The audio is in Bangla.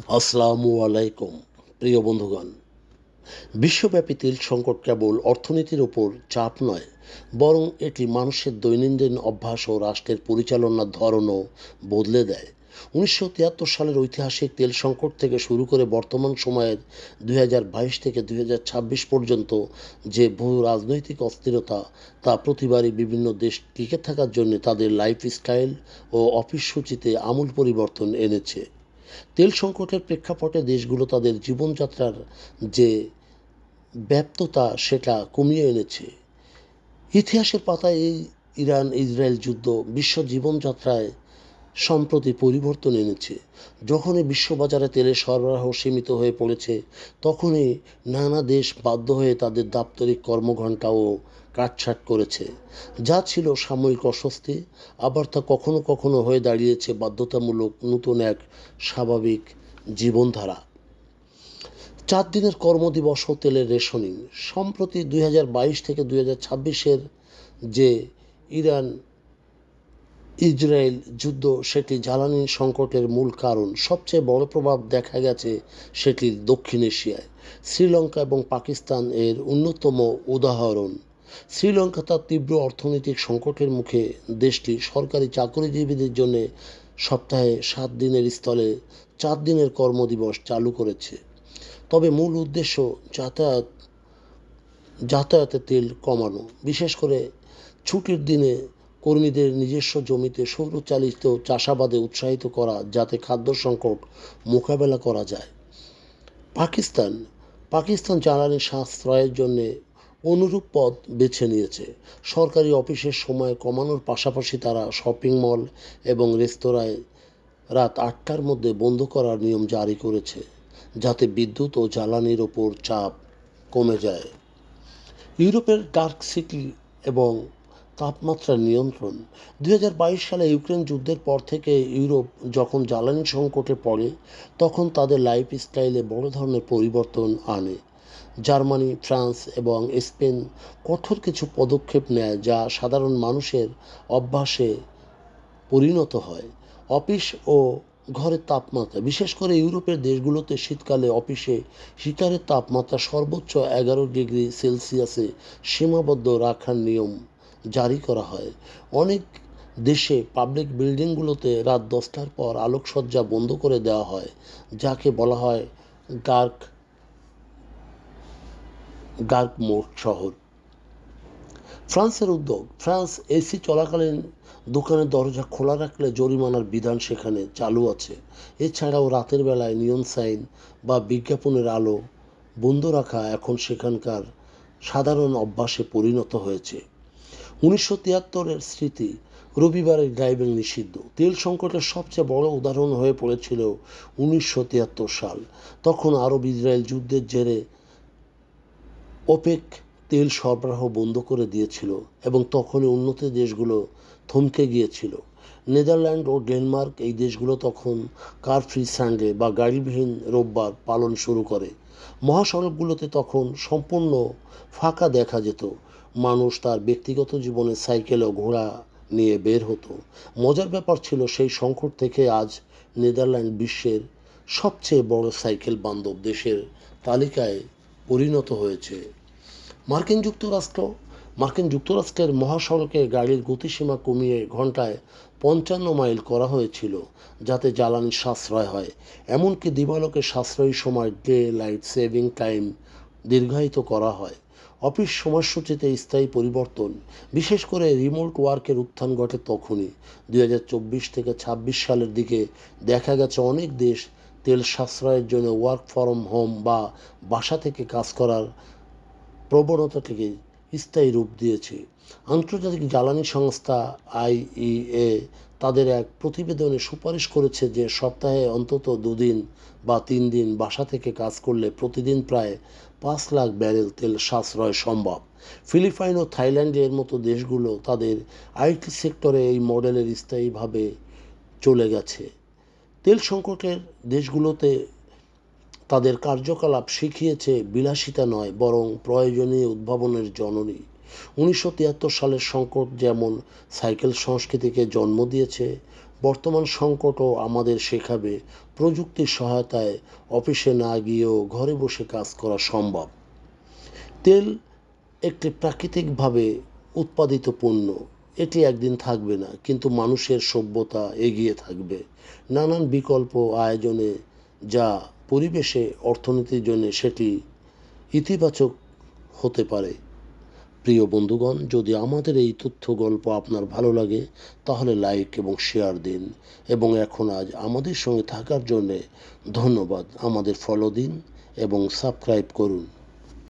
আসসালামু আলাইকুম। প্রিয় বন্ধুগণ, বিশ্বব্যাপী তেল সংকট কেবল অর্থনীতির ওপর চাপ নয়, বরং এটি মানুষের দৈনন্দিন অভ্যাস ও রাষ্ট্রের পরিচালনার ধরনও বদলে দেয়। 1973 সালের ঐতিহাসিক তেল সংকট থেকে শুরু করে বর্তমান সময়ের 2022 থেকে 2026 পর্যন্ত যে বহু রাজনৈতিক অস্থিরতা, তা প্রতিবারই বিভিন্ন দেশ টিকে থাকার জন্য তাদের লাইফস্টাইল ও অফিস সূচিতে আমূল পরিবর্তন এনেছে। তেল সংকটের প্রেক্ষাপটে দেশগুলো তাদের জীবনযাত্রার যে ব্যপ্ততা সেটা কমিয়ে এনেছে। ইতিহাসের পাতায় এই ইরান ইসরায়েল যুদ্ধ বিশ্ব জীবনযাত্রায় সম্প্রতি পরিবর্তন এনেছে। যখনই বিশ্ববাজারে তেলের সরবরাহ সীমিত হয়ে পড়েছে, তখনই নানা দেশ বাধ্য হয়ে তাদের দাপ্তরিক কর্মঘণ্টাও কাটছাঁট করেছে। যা ছিল সাময়িক অস্বস্তি, আবার তা কখনো কখনো হয়ে দাঁড়িয়েছে বাধ্যতামূলক নতুন এক স্বাভাবিক জীবনধারা। 4 দিনের কর্মদিবস ও তেলের রেশনিং। সম্প্রতি 2022 থেকে 2026-এর যে ইরান ইসরায়েল যুদ্ধ, সেটি জ্বালানি সংকটের মূল কারণ। সবচেয়ে বড় প্রভাব দেখা গেছে সেটি দক্ষিণ এশিয়ায়। শ্রীলঙ্কা এবং পাকিস্তান এর অন্যতম উদাহরণ। শ্রীলঙ্কা তার তীব্র অর্থনৈতিক সংকটের মুখে দেশটি সরকারি চাকরিজীবীদের জন্য সপ্তাহে 7 দিনের স্থলে 4 দিনের কর্মদিবস চালু করেছে। তবে মূল উদ্দেশ্য যাতায়াতে তেল কমানো, বিশেষ করে ছুটির দিনে কর্মীদের নিজস্ব জমিতে সৌরচালিত চাষাবাদে উৎসাহিত করা, যাতে খাদ্য সংকট মোকাবেলা করা যায়। পাকিস্তান পাকিস্তান জ্বালানি সাশ্রয়ের জন্য অনুরূপ পথ বেছে নিয়েছে। সরকারি অফিসের সময় কমানোর পাশাপাশি তারা শপিং মল এবং রেস্তোরাঁয় রাত 8টার মধ্যে বন্ধ করার নিয়ম জারি করেছে, যাতে বিদ্যুৎ ও জ্বালানির ওপর চাপ কমে যায়। ইউরোপের ডার্ক সিটি এবং তাপমাত্রা নিয়ন্ত্রণ। 2022 সালে ইউক্রেন যুদ্ধের পর থেকে ইউরোপ যখন জ্বালানি সংকটে পড়ে, তখন তাদের লাইফস্টাইলে বড় ধরনের পরিবর্তন আনে। জার্মানি, ফ্রান্স এবং স্পেন কঠোর কিছু পদক্ষেপ নেয়, যা সাধারণ মানুষের অভ্যাসে পরিণত হয়। অফিস ও ঘরের তাপমাত্রা। বিশেষ করে ইউরোপের দেশগুলোতে শীতকালে অফিসে হিটারের তাপমাত্রা সর্বোচ্চ 11 ডিগ্রি সেলসিয়াসে সীমাবদ্ধ রাখার নিয়ম জারি করা হয়। অনেক দেশে পাবলিক বিল্ডিংগুলোতে রাত 10টার পর আলোকসজ্জা বন্ধ করে দেওয়া হয়, যাকে বলা হয় ডার্ক ডার্ক মোড শহর। ফ্রান্সের উদ্যোগ। ফ্রান্স এসি চলাকালীন দোকানের দরজা খোলা রাখলে জরিমানার বিধান সেখানে চালু আছে। এছাড়াও রাতের বেলায় নিয়ন সাইন বা বিজ্ঞাপনের আলো বন্ধ রাখা এখন সেখানকার সাধারণ অভ্যাসে পরিণত হয়েছে। 1973-এর স্মৃতি। রবিবারের ড্রাইভিং নিষিদ্ধ। তেল সংকটের সবচেয়ে বড় উদাহরণ হয়ে পড়েছিল 1973 সাল। তখন আরব ইসরায়েল যুদ্ধের জেরে ওপেক তেল সরবরাহ বন্ধ করে দিয়েছিল এবং তখনই উন্নত দেশগুলো থমকে গিয়েছিল। নেদারল্যান্ড ও ডেনমার্ক এই দেশগুলো তখন কার ফ্রি সানডে বা গাড়িবিহীন রোববার পালন শুরু করে। মহাসড়কগুলোতে তখন সম্পূর্ণ ফাঁকা দেখা যেত। মানুষ তার ব্যক্তিগত জীবনে সাইকেল ও ঘোড়া নিয়ে বের হতো। মজার ব্যাপার ছিল, সেই সংকট থেকে আজ নেদারল্যান্ড বিশ্বের সবচেয়ে বড় সাইকেল বান্ধব দেশের তালিকায় পরিণত হয়েছে। মার্কিন যুক্তরাষ্ট্র মার্কিন যুক্তরাষ্ট্রের মহাসড়কে গাড়ির গতিসীমা কমিয়ে ঘন্টায় 55 মাইল করা হয়েছিল, যাতে জ্বালানির সাশ্রয় হয়। এমনকি দিবালোকে সাশ্রয়ী সময় ডে লাইট সেভিং টাইম দীর্ঘায়িত করা হয়। অফিস সময়সূচিতে স্থায়ী পরিবর্তন। বিশেষ করে রিমোট ওয়ার্কের উত্থান ঘটে তখনই। 2024 থেকে 26 সালের দিকে দেখা গেছে অনেক দেশ তেল সাশ্রয়ের জন্য ওয়ার্ক ফ্রম হোম বা বাসা থেকে কাজ করার প্রবণতাটিকে স্থায়ী রূপ দিয়েছে। আন্তর্জাতিক জ্বালানি সংস্থা আইইএ তাদের এক প্রতিবেদনে সুপারিশ করেছে যে সপ্তাহে অন্তত 2 দিন বা 3 দিন বাসা থেকে কাজ করলে প্রতিদিন প্রায় 5 লাখ ব্যারেল তেল সাশ্রয় সম্ভব। ফিলিপাইন ও থাইল্যান্ডের মতো দেশগুলো তাদের আইটি সেক্টরে এই মডেলের স্থায়ীভাবে চলে গেছে। তেল সংকটের দেশগুলোতে তাদের কার্যকলাপ শিখিয়েছে বিলাসিতা নয়, বরং প্রয়োজনীয় উদ্ভাবনের জননী। 1973 সালের সংকট যেমন সাইকেল সংস্কৃতিকে জন্ম দিয়েছে, বর্তমান সংকটও আমাদের শেখাবে প্রযুক্তির সহায়তায় অফিসে না গিয়েও ঘরে বসে কাজ করা সম্ভব। তেল একটি প্রাকৃতিকভাবে উৎপাদিত পণ্য। এটি একদিন থাকবে না, কিন্তু মানুষের সভ্যতা এগিয়ে থাকবে নানান বিকল্প আয়োজনে, যা পরিবেশে অর্থনীতির জন্য সেটি ইতিবাচক হতে পারে। প্রিয় বন্ধুগণ, যদি আমাদের এই তথ্য গল্প আপনার ভালো লাগে তাহলে লাইক এবং শেয়ার দিন, এবং আজ আমাদের সঙ্গে থাকার জন্যে ধন্যবাদ। আমাদের ফলো দিন এবং সাবস্ক্রাইব করুন।